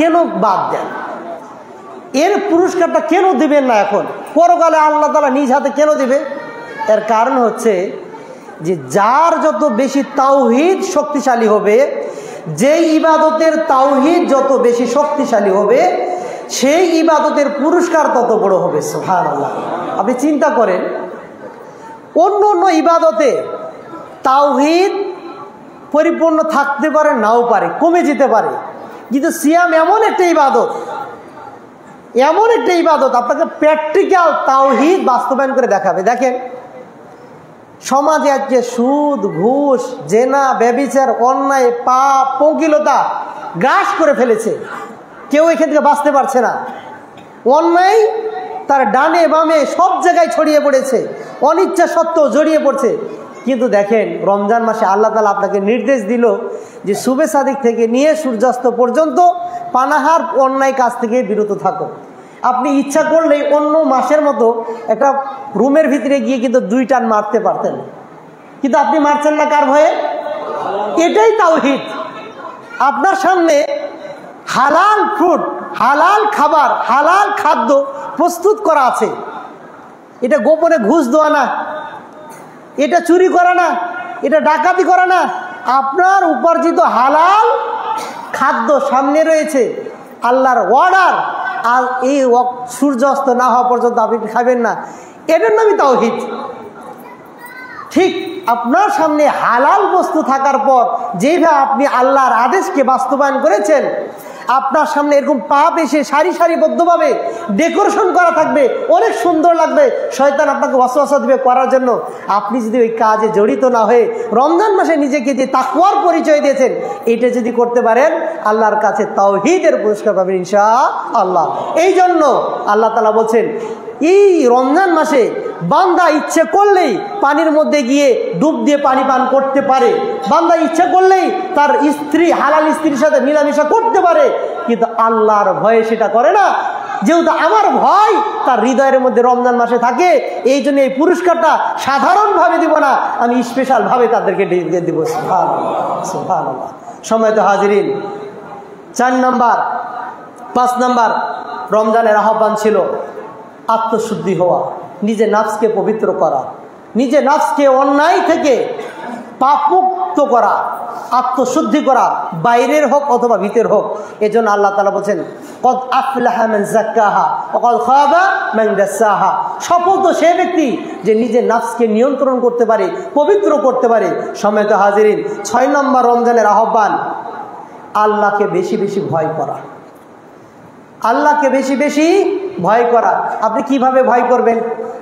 কেন বাদ দেন? এর পুরস্কারটা কেন দিবেন না? এখন পরকালে আল্লাহ তাআলা নিজ হাতে কেন দিবে? এর কারণ হচ্ছে যে যার যত বেশি তাওহীদ শক্তিশালী হবে, যেই ইবাদতের তাওহীদ যত বেশি শক্তিশালী হবে, সেই ইবাদতের পুরস্কার তত বড় হবে। সুবহানাল্লাহ। আপনি চিন্তা করেন, অন্য অন্য ইবাদতে তাওহীদ পরিপূর্ণ থাকতে পারে, নাও পারে, কমে যেতে পারে, কিন্তু সিয়াম এমন একটা ইবাদত আপনাকে প্র্যাকটিক্যাল তাওহীদ বাস্তবায়ন করে দেখাবে। দেখেন, সমাজে আজকে সুদ, ঘুষ, জেনা, ব্যভিচার, অন্যায়, পাপ, পঙ্কিলতা গ্রাস করে ফেলেছে। কেউ এখান থেকে বাঁচতে পারছে না। অন্যায় তার ডানে বামে সব জায়গায় ছড়িয়ে পড়েছে, অনিচ্ছা সত্ত্বেও জড়িয়ে পড়ছে। কিন্তু দেখেন, রমজান মাসে আল্লাহ তাআলা আপনাকে নির্দেশ দিল যে শুবে সাদিক থেকে নিয়ে সূর্যাস্ত পর্যন্ত পানাহার অন্যায় কাজ থেকে বিরত থাকো। আপনি ইচ্ছা করলেই অন্য মাসের মতো একটা রুমের ভিতরে গিয়ে কিন্তু 2 টান মারতে পারতেন, কিন্তু আপনি মারছেন না। কার ভয়ে? এটাই তাওহীদ। আপনার সামনে হালাল ফুড, হালাল খাবার, হালাল খাদ্য প্রস্তুত করা আছে। এটা গোপনে ঘুষ দেওয়া না, এটা চুরি করা না, এটা ডাকাতি করা না। আপনার উপার্জিত হালাল খাদ্য সামনে রয়েছে, আল্লাহর অর্ডার, আর এই সূর্যাস্ত না হওয়া পর্যন্ত আপনি খাবেন না। এটার নামই তাওহীদ। ঠিক আপনার সামনে হালাল বস্তু থাকার পর যেভাবে আপনি আল্লাহর আদেশকে বাস্তবায়ন করেছেন, আপনার সামনে এরকম পাপ এসে সারি সারিবদ্ধভাবে ডেকোরেশন করা থাকবে, অনেক সুন্দর লাগবে। শয়তান আপনাকে ওয়াসওয়াসা দিবে করার জন্য। আপনি যদি ওই কাজে জড়িত না হয়ে রমজান মাসে নিজেকে যে তাকওয়ার পরিচয় দিয়েছেন, এটা যদি করতে পারেন, আল্লাহর কাছে তাওহীদের পুরস্কার পাবেন ইনশাআল্লাহ। এই জন্য আল্লাহ তাআলা বলছেন, এই রমজান মাসে বান্দা ইচ্ছে করলেই পানির মধ্যে গিয়ে ডুব দিয়ে পানি পান করতে পারে, বান্দা ইচ্ছে করলেই তার স্ত্রী, হালাল স্ত্রীর সাথে মিলামিশা করতে পারে, কিন্তু আল্লাহর ভয়ে সেটা করে না। যেহেতু আমার ভয় তার হৃদয়ের মধ্যে রমজান মাসে থাকে, এই জন্য এই পুরস্কারটা সাধারণভাবে দিব না, আমি স্পেশালভাবে তাদেরকে দিয়ে দিব। সুবহানাল্লাহ। সম্মানিত হাজিরিন, 4 নাম্বার 5 নাম্বার রমজানের আহ্বান ছিল আত্মশুদ্ধি হওয়া, নিজে নাফসকে পবিত্র করা, নিজে নাফসকে অন্যায় থেকে পাপমুক্ত করা, আত্মশুদ্ধি করা, বাইরের হোক অথবা ভিতরের হোক। এজন্য আল্লাহ তাআলা বলেন, কদ আফলাহা মান যাক্কাহা ওয়া কদ খাবা মান দাসাহা। সফল তো সে ব্যক্তি যে নিজের নাফসকে নিয়ন্ত্রণ করতে পারে, পবিত্র করতে পারে। সম্মানিত হাজিরিন, 6 নম্বর রমজানের আহ্বান, আল্লাহকে বেশি বেশি ভয় করা। আল্লাহকে বেশি বেশি ভয় করা। আপনি কিভাবে ভয় করবেন?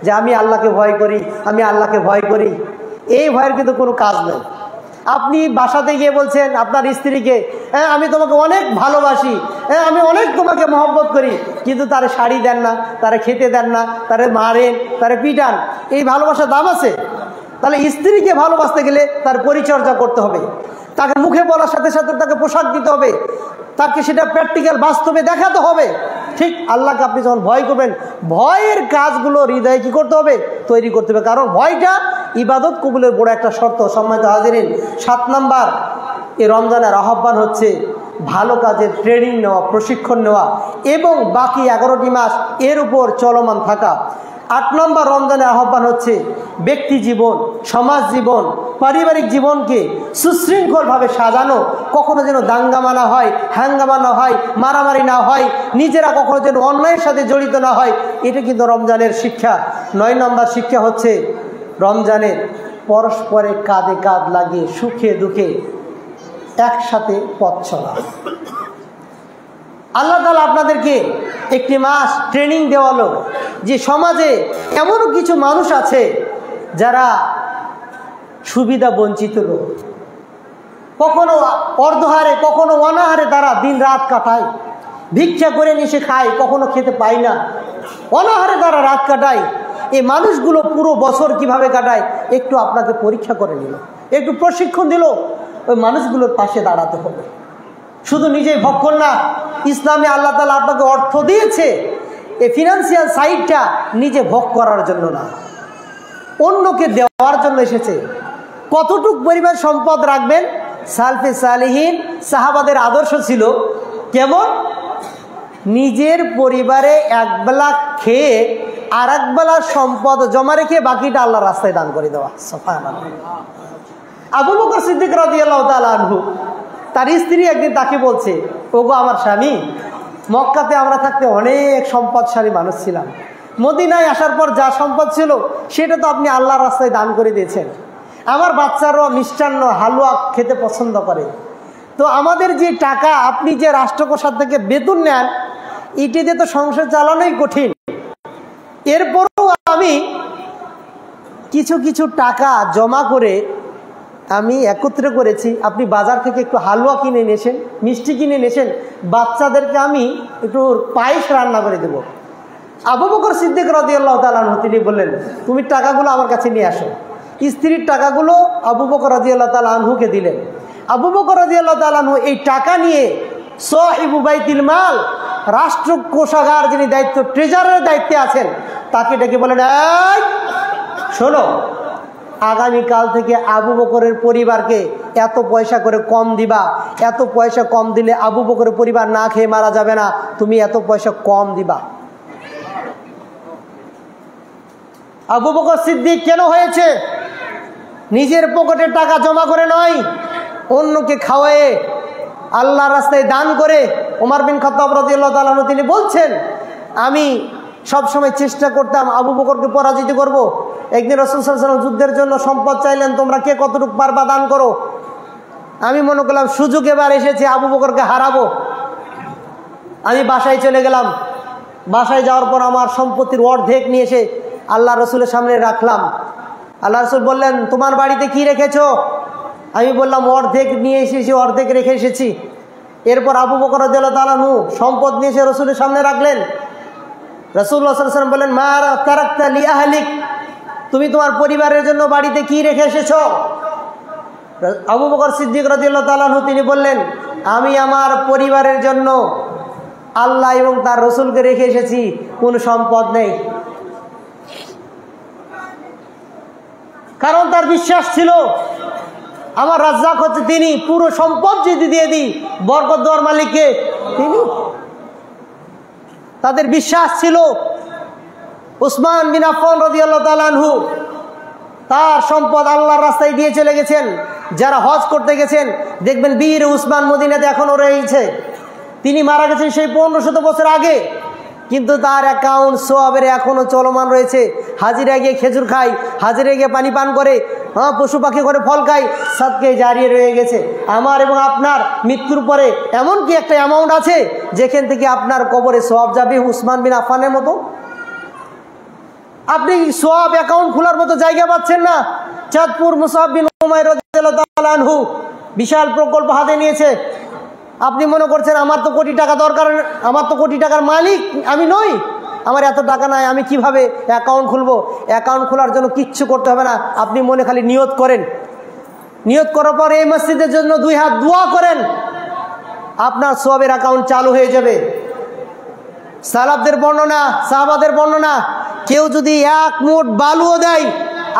যে আমি আল্লাহকে ভয় করি, আমি আল্লাহকে ভয় করি, এই ভয়ের কিন্তু কোনো কাজ নেই। আপনি বাসাতে গিয়ে বলছেন আপনার স্ত্রীকে, হ্যাঁ আমি তোমাকে অনেক ভালোবাসি, হ্যাঁ আমি অনেক তোমাকে মহব্বত করি, কিন্তু তারে শাড়ি দেন না, তারে খেতে দেন না, তারে মারেন, তারে পিটান, এই ভালোবাসার দাম আছে? তাহলে স্ত্রীকে ভালোবাসতে গেলে তার পরিচর্যা করতে হবে, তাকে মুখে বলার সাথে সাথে তাকে পোশাক দিতে হবে, তাকে সেটা প্র্যাকটিক্যাল বাস্তবে দেখাতে হবে। ঠিক আল্লাহকে আপনি যখন ভয় করবেন, ভয়ের কাজগুলো হৃদয়ে কি করতে হবে? তৈরি করতে হবে, কারণ ভয়টা ইবাদত কবুলের বড় একটা শর্ত। সম্মানিত হাজিরিন, 7 নাম্বার এই রমজানের আহ্বান হচ্ছে ভালো কাজের ট্রেনিং নেওয়া, প্রশিক্ষণ নেওয়া এবং বাকি 11টি মাস এর উপর চলমান থাকা। 8 নম্বর রমজানের আহ্বান হচ্ছে ব্যক্তি জীবন, সমাজ জীবন, পারিবারিক জীবনকে সুশৃঙ্খলভাবে সাজানো, কখনো যেন দাঙ্গামা না হয়, হাঙ্গামা না হয়, মারামারি না হয়, নিজেরা কখনো যেন অন্যায়ের সাথে জড়িত না হয়। এটা কিন্তু রমজানের শিক্ষা। 9 নম্বর শিক্ষা হচ্ছে রমজানের পরস্পরের কাঁধে কাঁধ লাগিয়ে সুখে দুঃখে একসাথে পথ চলা। আল্লাহ তাআলা আপনাদেরকে একটি মাস ট্রেনিং দেওয়ালো যে সমাজে এমনও কিছু মানুষ আছে যারা সুবিধা বঞ্চিত লোক, কখনো অর্ধহারে কখনো অনাহারে তারা দিন রাত কাটায়, ভিক্ষা করে নিয়ে খায়, কখনো খেতে পায় না, অনাহারে তারা রাত কাটায়। এই মানুষগুলো পুরো বছর কিভাবে কাটায় একটু আপনাকে পরীক্ষা করে নিল, একটু প্রশিক্ষণ দিল। ওই মানুষগুলোর পাশে দাঁড়াতে হবে। শুধু নিজেই ভক্ষণ না, ইসলামে আল্লাহ তাআলা আপনাকে অর্থ দিয়েছে এই ফিনান্সিয়াল সাইডটা নিজে ভোগ করার জন্য না, অন্যকে দেওয়ার জন্য এসেছে। কতটুক পরিমাণ সম্পদ রাখবেন? সালফে সালেহীন সাহাবাদের আদর্শ ছিল কেমন? নিজের পরিবারে একবেলা খেয়ে আর একবেলা সম্পদ জমা রেখে বাকিটা আল্লাহর রাস্তায় দান করে দেওয়া। সুবহানাল্লাহ। আবু বকর সিদ্দিক রাদিয়াল্লাহু তাআলা আনহু তার স্ত্রী একদিন তাকে বলছে, ওগো আমার স্বামী, মক্কাতে আমরা থাকতে অনেক সম্পদশালী মানুষ ছিলাম, মদিনায় আসার পর যা সম্পদ ছিল সেটা তো আপনি আল্লাহর রাস্তায় দান করে দিয়েছেন। আমার বাচ্চারাও মিষ্টান্ন হালুয়া খেতে পছন্দ করে, তো আমাদের যে টাকা আপনি যে রাষ্ট্রপ্রসাদ থেকে বেতন নেন এটি দিয়ে তো সংসার চালানোই কঠিন। এরপরও আমি কিছু কিছু টাকা জমা করে আমি একত্র করেছি, আপনি বাজার থেকে একটু হালুয়া কিনে নিয়েছেন, মিষ্টি কিনে নিয়েছেন, বাচ্চাদেরকে আমি একটু পায়েস রান্না করে দেব। আবু বকর সিদ্দিক রাদিয়াল্লাহু তাআলা আনহু তিনি বললেন, তুমি টাকাগুলো আমার কাছে নিয়ে আসো। স্ত্রীর টাকাগুলো আবু বকর রাদিয়াল্লাহু তাআলা আনহুকে দিলেন। আবু বকর রাদিয়াল্লাহু তাআলা আনহু এই টাকা নিয়ে সাহিবু বাইতুল মাল, রাষ্ট্র কোষাগার যিনি দায়িত্ব, ট্রেজারের দায়িত্বে আছেন, তাকে ডেকে বলেন, এই শোনো, আগামীকাল থেকে আবু বকরের পরিবারকে এত পয়সা করে কম দিবা, এত পয়সা কম দিলে আবু বকরের পরিবার না খেয়ে মারা যাবে না, তুমি এত পয়সা কম দিবা। আবু বকর সিদ্দিক কেন হয়েছে? নিজের পকেটের টাকা জমা করে নয়, অন্যকে খাওয়ায়ে আল্লাহর রাস্তায় দান করে। ওমর বিন খাত্তাব রাদিয়াল্লাহু তাআলা আনহু তিনি বলছেন, আমি সবসময় চেষ্টা করতাম আবু বকরকে পরাজিত করব। একদিন রাসূল সাল্লাল্লাহু আলাইহি ওয়াসাল্লাম যুদ্ধের জন্য সম্পদ চাইলেন, তোমরা কে কতটুকু পারবা দান করো। আমি মনে করলাম সুযোগ এবার এসেছে, আবু বকরকে হারাবো। আমি বাসায় চলে গেলাম। বাসায় যাওয়ার পর আমার সম্পত্তির অর্ধেক নিয়ে এসে আল্লাহ রসুলের সামনে রাখলাম। আল্লাহ রসুল বললেন, তোমার বাড়িতে কি রেখেছো? আমি বললাম, অর্ধেক নিয়ে এসেছি, অর্ধেক রেখে এসেছি। এরপর আবু বকর রাদিয়াল্লাহু তাআলা আনহু সম্পদ নিয়ে এসে রসুলের সামনে রাখলেন। রাসূলুল্লাহ সাল্লাল্লাহু আলাইহি ওয়াসাল্লাম বললেন, মা তারাকতা লি আহলিক, তুমি তোমার পরিবারের জন্য বাড়িতে কি রেখে এসেছো? আবু বকর সিদ্দিক রাদিয়াল্লাহু তাআলা আনহু তিনি বললেন, আমি আমার পরিবারের জন্য আল্লাহ এবং তার রসুলকে রেখে এসেছি, কোন সম্পদ নেই। কারণ তার বিশ্বাস ছিল আমার রাজ্জাক হচ্ছে তিনি, পুরো সম্পদ যদি দিয়ে দিই বরকত দেওয়ার মালিককে তিনি। তাদের বিশ্বাস ছিল। উসমান বিন আফফান রাদিয়াল্লাহু তাআলা আনহু তার সম্পদ আল্লাহর রাস্তায় দিয়ে চলে গেছেন। যারা হজ করতে গেছেন দেখবেন বীর উসমান মদিনাতে এখনো রয়েছে। তিনি মারা গেছেন সেই 1500 বছর আগে, কিন্তু তার অ্যাকাউন্ট সোয়াবের এখনো চলমান রয়েছে। হাজিরা গিয়ে খেজুর খায়, হাজিরা গিয়ে পানি পান করে, পশু পাখি করে ফল খায়, সাদকায়ে জারিয়া রয়ে গেছে। আমার এবং আপনার মৃত্যুর পরে এমন কি একটা অ্যামাউন্ট আছে যেখান থেকে আপনার কবরে সোয়াব যাবে উসমান বিন আফফানের মতো? আপনি সোয়াব অ্যাকাউন্ট খোলার মতো জায়গা পাচ্ছেন না। চাঁদপুর মুসআব বিন উমাইর রাদিয়াল্লাহু তাআলা আনহু বিশাল প্রকল্প হাতে নিয়েছে। আপনি মনে করছেন আমার তো কোটি টাকা দরকার, আমার তো কোটি টাকার মালিক আমি নই, আমার এত টাকা নাই, আমি কিভাবে অ্যাকাউন্ট খুলবো? অ্যাকাউন্ট খোলার জন্য কিচ্ছু করতে হবে না, আপনি মনে খালি নিয়ত করেন। নিয়ত করার পর এই মসজিদের জন্য 2 হাত দোয়া করেন, আপনার সওয়াবের অ্যাকাউন্ট চালু হয়ে যাবে। সালাফদের বর্ণনা, সাহাবাদের বর্ণনা, কেউ যদি 1 মুঠ বালুও দেয়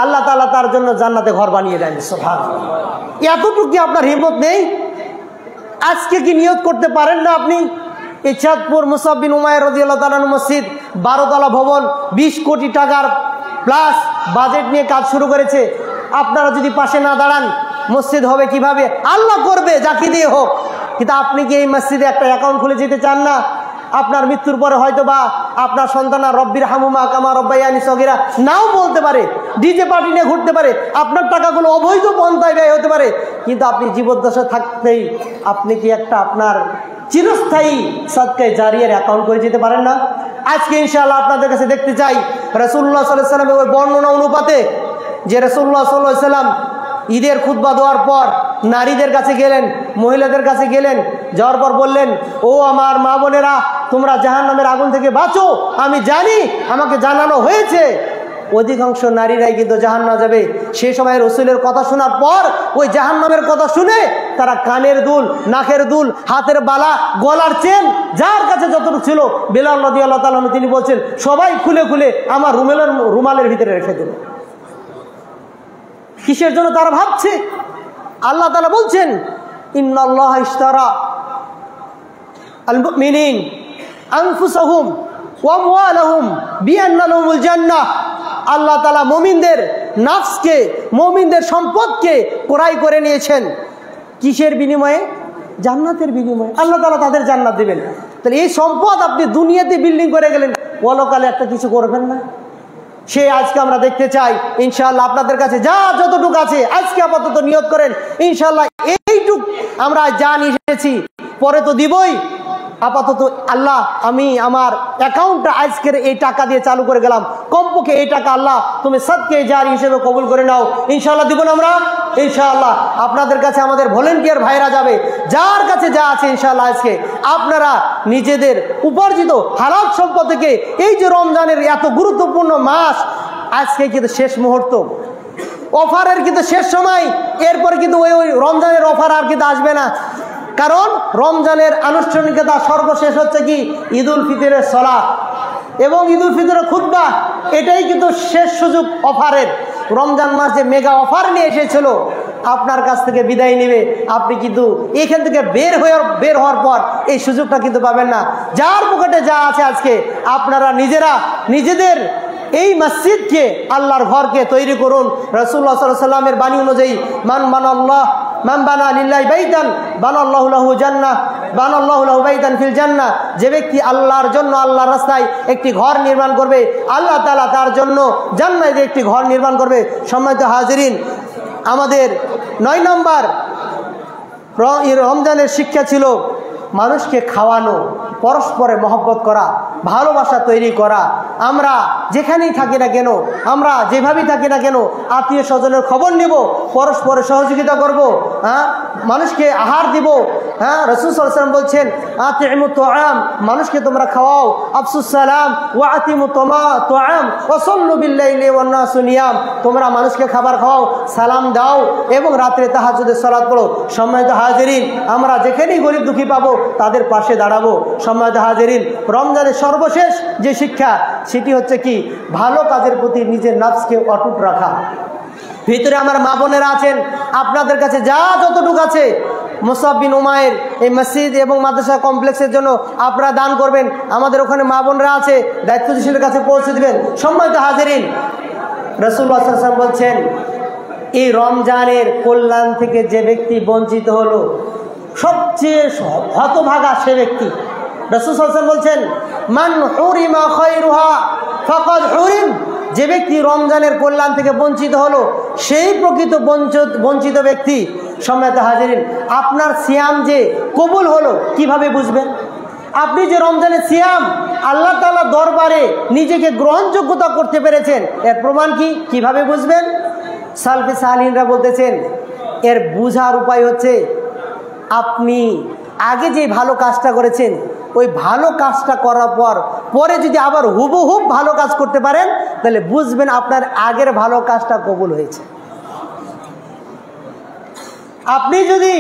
আল্লাহ তাআলা তার জন্য জান্নাতে ঘর বানিয়ে দেন। সুবহানাল্লাহ। এতটুকু কি আপনার হিম্মত নেই? আজকে কি নিয়ত করতে পারেন না আপনি? এই চাঁদপুর মুসআব বিন উমাইর রাদিয়াল্লাহু তাআলা মসজিদ 12 তলা ভবন, 20 কোটি টাকার প্লাস বাজেট নিয়ে কাজ শুরু করেছে। আপনারা যদি পাশে না দাঁড়ান মসজিদ হবে কিভাবে? আল্লাহ করবে যাকে দিয়ে হোক। কিন্তু আপনি কি এই মসজিদে একটা অ্যাকাউন্ট খুলে যেতে চান না? আপনার মৃত্যুর পরে হয়তো বা আপনার সন্তানরা রব্বির হামুমা কামা রব্বায়ানি সগীরা নাও বলতে পারে, ডিজে পার্টি নিয়ে ঘুরতে পারে, আপনার টাকাগুলো অবৈধ পন্থায় ব্যয় হতে পারে, কিন্তু আপনি জীবদ্দশা থাকতেই আপনি কি একটা আপনার চিরস্থায়ী সাদকায়ে জারিয়ার অ্যাকাউন্ট করে যেতে পারেন না? আজকে ইনশাআল্লাহ আপনাদের কাছে দেখতে চাই রাসূলুল্লাহ সাল্লাল্লাহু আলাইহি ওয়াসাল্লামের ওই বর্ণনা অনুপাতে যে রাসূলুল্লাহ সাল্লাল্লাহু আলাইহি ওয়াসাল্লাম ঈদের খুতবা দেওয়ার পর নারীদের কাছে গেলেন, মহিলাদের কাছে গেলেন, যাওয়ার পর বললেন, ও আমার মা বোনেরা, তোমরা জাহান্নামের আগুন থেকে বাঁচো, আমি জানি, আমাকে জানানো হয়েছে। অধিকাংশ নারীরাই কিন্তু জাহান্নামে যাবে। সেই সময় রাসূলের কথা শোনার পর ওই জাহান্নামের কথা শুনে তারা কানের দুল, নাকের দুল, হাতের বালা, গলার চেন, যার কাছে যতটুকু ছিল, বেলাল রাদিয়াল্লাহু তাআলা তিনি বলছেন সবাই খুলে খুলে আমার রুমালের ভিতরে রেখে দিল। কিসের জন্য তারা ভাবছে? আল্লাহ তাআলা বলছেন, ইন্নাল্লাহা ইশতারা আল মুমিনিন আনফুসাহুম ওয়া আমওয়ালাহুম বিআন্না লাহুমুল জান্নাহ। আল্লাহ তাআলা মুমিনদের নফসকে, মুমিনদের সম্পদকে ক্রয় করে নিয়েছেন কিসের বিনিময়ে? জান্নাতের বিনিময়ে। আল্লাহ তাআলা তাদের জান্নাত দিবেন। তাহলে এই সম্পদ আপনি দুনিয়াতে বিল্ডিং করে গেলেন, পরকালে একটা কিছু করবেন না। সে আজকে আমরা দেখতে চাই ইনশাআল্লাহ আপনাদের কাছে যা যতটুকু আছে আজকে আপাতত নিয়ত করেন ইনশাআল্লাহ এইটুক আমরা যা নিয়ে এসেছি পরে তো দিবই। আপাতত আল্লাহ আমি আমার অ্যাকাউন্টটা আজকের এই টাকা দিয়ে চালু করে গেলাম, কমপক্ষে এই টাকা আল্লাহ তুমি সদকে জারি হিসেবে কবুল করে নাও। ইনশাআল্লাহ দিব না আমরা? ইনশাআল্লাহ আপনাদের কাছে আমাদের ভলেন্টিয়ার ভাইরা যাবে, যার কাছে যা আছে ইনশাআল্লাহ আজকে আপনারা নিজেদের উপার্জিত হালাল সম্পদ থেকে এই যে রমজানের এত গুরুত্বপূর্ণ মাস, আজকে কিন্তু শেষ মুহূর্ত, অফারের কিন্তু শেষ সময়, এরপরে কিন্তু ওই রমজানের অফার আর কিন্তু আসবে না। কারণ রমজানের আনুষ্ঠানিকতা সর্বশেষ হচ্ছে কি ঈদুল ফিতরের সালাত এবং ঈদুল ফিতরের খুতবা, এটাই কিন্তু শেষ সুযোগ অফারের। রমজান মাস যে মেগা অফার নিয়ে এসেছিল আপনার কাছ থেকে বিদায় নেবে, আপনি কিন্তু এখান থেকে বের হওয়ার পর এই সুযোগটা কিন্তু পাবেন না। যার পকেটে যা আছে আজকে আপনারা নিজেরা নিজেদের এই মসজিদকে, আল্লাহর ঘরকে তৈরি করুন। রাসূলুল্লাহ সাল্লাল্লাহু আলাইহি ওয়াসাল্লামের বাণী অনুযায়ী মান বানা লিল্লাহি বাইতান বানাল্লাহু লাহু জান্নাহ বানাল্লাহু লাহু বাইতান ফিল জান্নাহ। যে ব্যক্তি আল্লাহর জন্য আল্লাহর রাস্তায় একটি ঘর নির্মাণ করবে, আল্লাহ তাআলা তার জন্য জান্নাতে একটি ঘর নির্মাণ করবে। সম্মানিত হাজিরিন, আমাদের 9 নম্বর রমজানের শিক্ষা ছিল মানুষকে খাওয়ানো, পরস্পরে মহব্বত করা, ভালোবাসা তৈরি করা। আমরা যেখানেই থাকি না কেন, আমরা যেভাবেই থাকি না কেন, আত্মীয় স্বজনের খবর নেব, পরস্পরে সহযোগিতা করব, মানুষকে আহার দিব। রাসূল সাল্লাল্লাহু আলাইহি ওয়াসাল্লাম বলছেন আতিমুত তুআম, মানুষকে তোমরা খাওয়াও, আফসুস সালাম ওয়া আতিমুত তুআম ওয়া সাল্লু বিল-লাইলি ওয়ান নাসু নিয়াম, তোমরা মানুষকে খাবার খাওয়াও, সালাম দাও এবং রাতে তাহাজ্জুদের সালাত পড়ো। সম্মানিত হাজিরিন, আমরা যেখানেই গরিব দুঃখী পাবো তাদের পাশে দাঁড়াবো। সম্মানিত হাজিরিন, রমজানের সর্বশেষ যে শিক্ষা সেটি হচ্ছে কি ভালো কাজের প্রতি নিজের নফসকে অটুট রাখা। ভিতরে আমার মা বোনেরা আছেন, আপনাদের কাছে যা যতটুকু আছে মুসআব বিন উমাইর এই মসজিদ এবং মাদ্রাসা কমপ্লেক্সের জন্য আপনারা দান করবেন। আমাদের ওখানে মা বোনরা আছে, দায়িত্বশীলের কাছে পৌঁছে দিবেন। সম্মানিত হাজিরিন, রাসূলুল্লাহ সাল্লাল্লাহু আলাইহি ওয়াসাল্লাম বলছেন এই রমজানের কল্যাণ থেকে যে ব্যক্তি বঞ্চিত হলো সবচেয়ে হতভাগা সে ব্যক্তি। রাসূল সাল্লাল্লাহু আলাইহি ওয়াসাল্লাম বলছেন মান হুরিমা খায়রুহা ফাকাদ হুরিম, যে ব্যক্তি রমজানের কল্যাণ থেকে বঞ্চিত হলো সেই প্রকৃত বঞ্চিত ব্যক্তি। সম্মানিত হাজিরিন, আপনার সিয়াম যে কবুল হলো কিভাবে বুঝবেন? আপনি যে রমজানের সিয়াম আল্লাহ তাআলা দরবারে নিজেকে গ্রহণযোগ্যতা করতে পেরেছেন, এর প্রমাণ কি? কিভাবে বুঝবেন? সালফে সালিহিনরা বলতেছেন এর বুঝার উপায় হচ্ছে আপনি আগে যে ভালো কাজটা করেছেন ওই ভালো কাজটা করার পরে যদি আবার হুবহুব ভালো কাজ করতে পারেন তাহলে বুঝবেন আপনার আগের ভালো কাজটা কবুল হয়েছে। আপনি যদি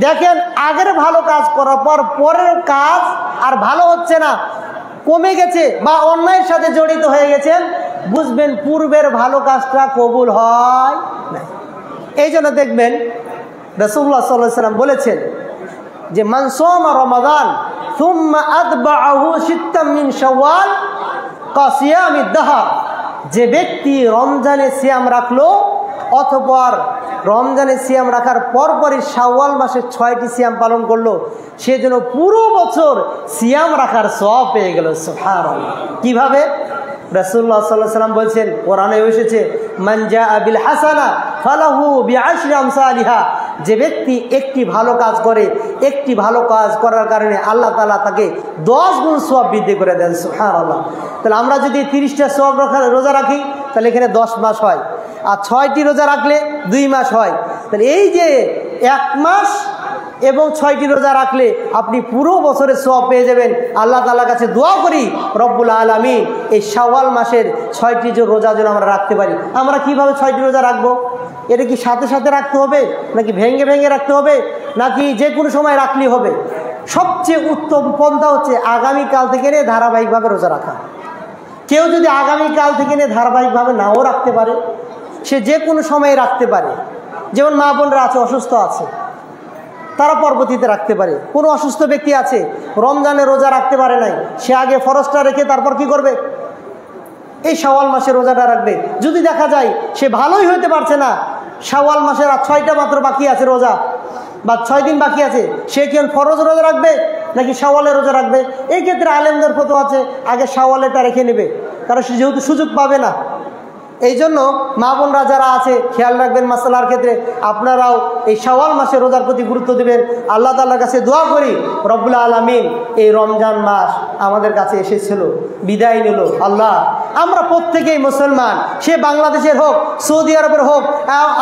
দেখেন আগের ভালো কাজ করার পর পরের কাজ আর ভালো হচ্ছে না, কমে গেছে বা অন্যায়ের সাথে জড়িত হয়ে গেছেন, বুঝবেন পূর্বের ভালো কাজটা কবুল হয় না। এই জন্য দেখবেন রাসূলুল্লাহ সাল্লাল্লাহু আলাইহি ওয়াসাল্লাম বলেছেন যে মান সামা রমাদান সুম্মা আতবাআহু সিত্তাম মিন শাওয়াল কাসিয়ামিদ দাহর, যে ব্যক্তি রমজানে সিয়াম রাখলো অতঃপর রমজানে সিয়াম রাখার পরপরই শাওয়াল মাসের 6টি সিয়াম পালন করলো, সে যেন পুরো বছর সিয়াম রাখার সওয়াব পেয়ে গেল। সুবহানাল্লাহ। কিভাবে? রাসূলুল্লাহ সাল্লাল্লাহু আলাইহি ওয়াসাল্লাম বলছেন, কোরআনে এসেছে মান জাআ বিল হাসানা ফালাহু বিআশরি আমসালিহা, যে ব্যক্তি একটি ভালো কাজ করে, একটি ভালো কাজ করার কারণে আল্লাহ তাআলা তাকে 10 গুণ সওয়াব বৃদ্ধি করে দেন। সুবহানাল্লাহ। তাহলে আমরা যদি 30টা সওয়াব রোজা রাখি তাহলে এখানে 10 মাস হয়, আর 6টি রোজা রাখলে 2 মাস হয়। তাহলে এই যে 1 মাস এবং 6টি রোজা রাখলে আপনি পুরো বছরের সওয়াব পেয়ে যাবেন। আল্লাহ তাআলার কাছে দোয়া করি রব্বুল আলামিন এই শাওয়াল মাসের 6টি যে রোজা যেন আমরা রাখতে পারি। আমরা কিভাবে 6টি রোজা রাখবো? এটা কি সাথে সাথে রাখতে হবে নাকি ভেঙে ভেঙে রাখতে হবে নাকি যে কোনো সময় রাখলেই হবে? সবচেয়ে উত্তম পন্থা হচ্ছে আগামীকাল থেকে নিয়ে ধারাবাহিকভাবে রোজা রাখা। কেউ যদি আগামীকাল থেকে নিয়ে ধারাবাহিকভাবে নাও রাখতে পারে, সে যে কোনো সময় রাখতে পারে। যেমন মা বোনরা আছে, অসুস্থ আছে, তারা পরবর্তীতে রাখতে পারে। কোনো অসুস্থ ব্যক্তি আছে, রমজানে রোজা রাখতে পারে নাই, সে আগে ফরজটা রেখে তারপর কি করবে? এই শাওয়াল মাসে রোজাটা রাখবে। যদি দেখা যায় সে ভালোই হইতে পারছে না, শাওয়াল মাসের আর 6টা মাত্র বাকি আছে রোজা, বা 6 দিন বাকি আছে, সে কি ফরজ রোজা রাখবে নাকি শাওয়ালের রোজা রাখবে? এই ক্ষেত্রে আলেমদের ফতোয়া আছে আগে শাওয়ালেরটা রেখে নেবে, কারণ সে যেহেতু সুযোগ পাবে না। এই জন্য মা বোনরা যারা আছে খেয়াল রাখবেন মাসালার ক্ষেত্রে, আপনারাও এই শাওয়াল মাসে রোজার প্রতি গুরুত্ব দেবেন। আল্লাহ তাআলার কাছে দোয়া করি রব্বুল আলামিন এই রমজান মাস আমাদের কাছে এসেছিল, বিদায় নিল। আল্লাহ, আমরা প্রত্যেকেই মুসলমান, সে বাংলাদেশের হোক, সৌদি আরবের হোক,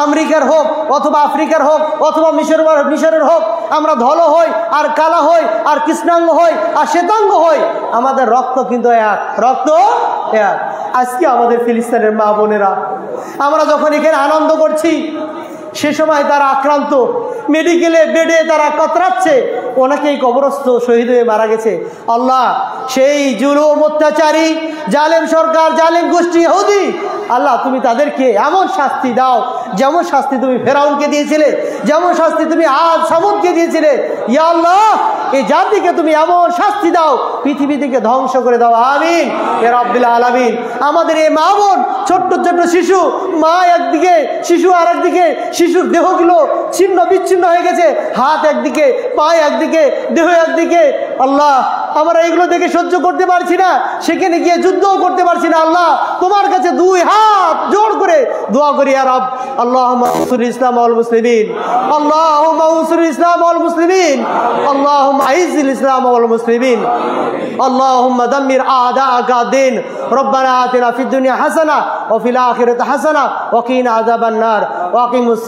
আমেরিকার হোক, অথবা আফ্রিকার হোক, অথবা মিশরের হোক, আমরা ধলো হই আর কালা হই আর কৃষ্ণাঙ্গ হই আর শ্বেতাঙ্গ হই, আমাদের রক্ত কিন্তু এক, রক্ত এক। আজকে আমাদের ফিলিস্তিনের মা বোনেরা, আমরা যখন এখানে আনন্দ করছি, সে সময় তারা আক্রান্ত, মেডিকেলে বেডে তারা কাতরাচ্ছে, অনেকেই কবরস্থ শহীদ হয়ে মারা গেছে। আল্লাহ, সেই জুলুম অত্যাচারী জালেম সরকার, জালেম গোষ্ঠী ইহুদি, আল্লাহ তুমি তাদেরকে এমন শাস্তি দাও যেমন শাস্তি তুমি ফেরাউনকে দিয়েছিলে, যেমন শাস্তি তুমি আদ সামুদকে দিয়েছিলে। ইয়া আল্লাহ, এই জাতিকে তুমি এমন শাস্তি দাও, পৃথিবী থেকে ধ্বংস করে দাও। আমিন ইয়া রাব্বিল আলামিন। আমাদের এই মা বোন, ছোট্ট ছোট্ট শিশু, মা একদিকে, শিশু আর একদিকে, শিশুর দেহগুলো ছিন্ন বিচ্ছিন্ন হয়ে গেছে, হাত একদিকে, পা একদিকে, দেহ একদিকে। আল্লাহ, আমরা এগুলো দেখে সহ্য করতে পারছি না, সেখানে গিয়ে যুদ্ধও করতে পারছি না। আল্লাহ, তোমার কাছে 2 হাত জোড় করে দোয়া করি ইয়া রব, আল্লাহুম্মা আনসুর ইসলাম ওয়াল মুসলিমিন, আল্লাহুম্মা আনসুর ইসলাম ওয়াল মুসলিমিন, আল্লাহুম্মা আইজিল ইসলাম ওয়াল মুসলিমিন, আল্লাহুম্মা দাম্মির আ'দাআকা দিন। রব্বানা আতিনা ফিদ দুনিয়া হাসানা ওয়া ফিল আখিরাতি হাসানা ওয়া কিনা আযাবান নার ওয়া আকিমুস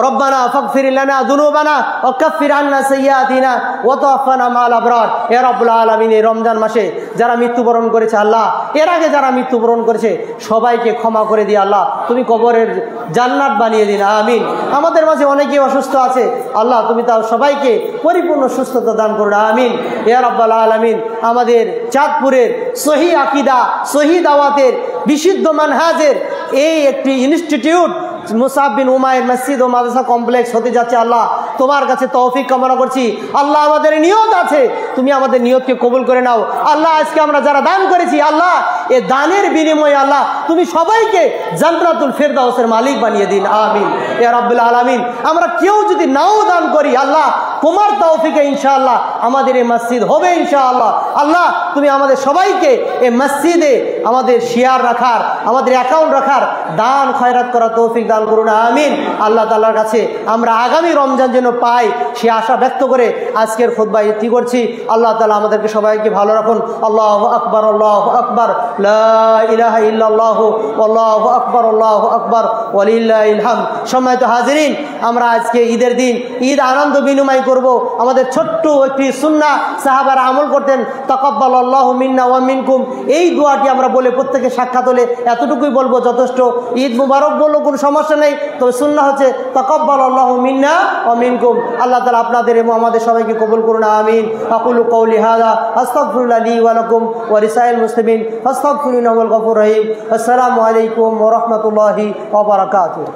ربنا فاغفر لنا ذنوبنا وكفر عنا سيئاتنا وتوفنا مع الابرار। ইয়া রাব্বুল আলামিন, এই রমজান মাসে যারা মৃত্যুবরণ করেছে আল্লাহ, এর আগে যারা মৃত্যুবরণ করেছে সবাইকে ক্ষমা করে দিয়ে আল্লাহ তুমি কবরের জান্নাত বানিয়ে দিন। আমিন। আমাদের মাঝে অনেকেই অসুস্থ আছে, আল্লাহ তুমি তাও সবাইকে পরিপূর্ণ সুস্থতা দান করুন। আমিন ইয়া রাব্বুল আলামিন। আমাদের চাঁদপুরের সহি আকীদা, সহি দাওয়াতের, বিশুদ্ধ মানহাজের এই একটি ইনস্টিটিউট মুসআব বিন উমাইর মসজিদ ও মাদ্রাসা কমপ্লেক্স হতে যাচ্ছে। আল্লাহ তোমার কাছে তৌফিক কামনা করছি। আল্লাহ, আমাদের নিয়ত আছে, তুমি আমাদের নিয়তকে কবুল করে নাও। আল্লাহ, আজকে আমরা যারা দান করেছি, আল্লাহ এ দানের বিনিময়ে আল্লাহ তুমি সবাইকে জান্নাতুল ফেরদাউসের মালিক বানিয়ে দিন। আমিন ইয়া রাব্বুল আলামিন। আমরা কেউ যদি নাও দান করি, আল্লাহ তোমার তৌফিকে ইনশাআল্লাহ আমাদের এই মসজিদ হবে ইনশাআল্লাহ। আল্লাহ তুমি আমাদের সবাইকে এই মসজিদে আমাদের শেয়ার রাখার, আমাদের অ্যাকাউন্ট রাখার, দান খয়রাত করার তৌফিক দান করুন। আমিন। আল্লাহ তাআলার কাছে আমরা আগামী রমজান যেন পাই সে আশা ব্যক্ত করে আজকের খুতবা ইতি করছি। আল্লাহ তাআলা আমাদেরকে সবাইকে ভালো রাখুন। আল্লাহু আকবার, আল্লাহু আকবার, লা ইলাহা ইল্লাল্লাহু আল্লাহু আকবার, আল্লাহু আকবার, ওয়ালিল্লাহিল হামদ। সম্মানিত হাজিরিন, আমরা আজকে ঈদের দিন ঈদ আনন্দ বিনিময় করব। আমাদের ছোট্ট একটি সুন্নাহ সাহাবারা আমল করতেন, তাকাব্বালাল্লাহু মিন্না ওয়া মিনকুম, এই দোয়াটি আমরা বলে প্রত্যেকে সাক্ষাৎ হলে এতটুকুই বলবো যথেষ্ট। ঈদ মুবারক বললেও কোনো সমস্যা নেই, তবে সুন্নাহ হচ্ছে তাকাব্বালাল্লাহু মিন্না ওয়া মিনকুম। আল্লাহ তাআলা আপনাদের এবং আমাদের সবাইকে কবুল করুন। আমিন। আকুলু কওলি হাযা আস্তাগফিরুল্লাহ লি ওয়া লাকুম ওয়া লিসাইরিল মুসলিমিন ফাস্তাগফিরুহু ইন্নাহু হুয়াল গফুরুর রহিম। আসসালামু আলাইকুম ওয়া রাহমাতুল্লাহি ওয়া বারাকাতুহু।